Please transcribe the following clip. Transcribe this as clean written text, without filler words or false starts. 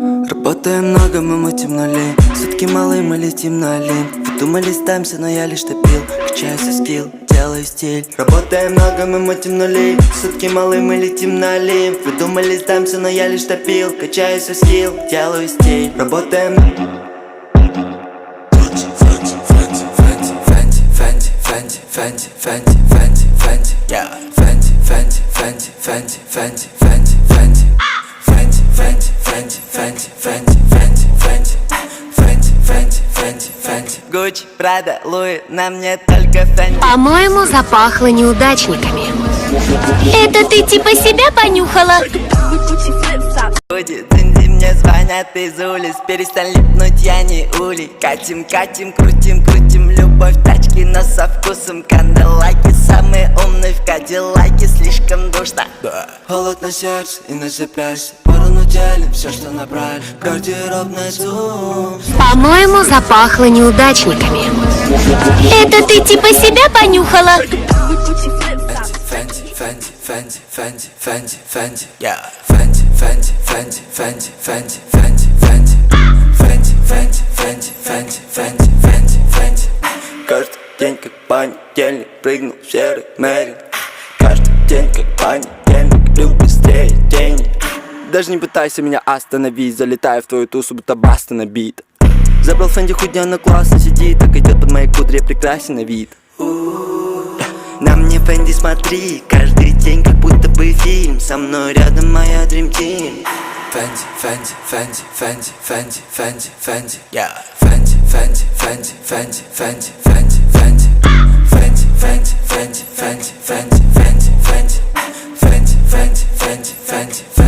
Работаем много, мы мутим нули. Сутки малые, мы летим на Олимп. Вы думали, сдамся, но я лишь топил. Качаю свой скилл, делаю стиль. Работаем много, мы мутим нули. Сутки малые, мы летим на Олимп. Вы думали, сдамся, но я лишь топил. Качаю свой скилл, делаю стиль. Работаем. Фэнти, Фэнти, Фэнти, Фэнти, yeah. Фэнти, Фэнти, Фэнти, Фэнти, Фэнти, Фэнти, Фэнти, Фэнти, Фэнти, Фэнти, Фэнти, Фэнти, Фэнти, Фэнти, Фэнти, Фэнти, Фэнти, Фэнти. Гуччи, Прада, Луи, на мне только Фэнти. По-моему, запахло неудачниками. Это ты типа себя понюхала? Люди, Динди, мне звонят из улиц. Перестань липнуть, я не улей. Катим, катим, крутим, крутим. Любовь тачки, но со вкусом канделаки. Самые умные в кадиллаке, слишком душно. Холод на сердце и на запястье. Порно делим все, что набрали. Гардеробный зум. По-моему, запахло неудачниками. Это ты типа себя понюхала? Фэнти, Фэнти, Фэнти, Фэнти, Фэнти, Фэнти, yeah. Фэнти, Фэнти, Фэнти, Фэнти, Фэнти, Фэнти, Фэнти, Фэнти, Фэнти, Фэнти, Фэнти, Фэнти, Фэнти, Фэнти. Каждый день как понедельник, прыгнул в серый Мэри. Каждый день как понедельник, люблю быстрее денег. Даже не пытайся меня остановить, залетаю в твою тусу, будто баста набит. Забрал Фэнди, худенно классно сидит, так идет под моей кудре, прекрасен на вид. На мне Фэнди смотри, каждый день как будто бы фильм. Со мной рядом моя Dream Team. Фэнди, Фэнди, Фэнди, Фэнди, Фэнди, Фэнди, Фэнди, yeah. Фэнди, Фэнди, Фэнди, Фэнди, Фэнди, Фэнди, Фэнди, Фэнди, Фэнди, Фэнди, Фэнди, Фэнди, Фэнди, Фэнди, Фэнди, Фэнди, Фэнди, Фэнди, Фэнди.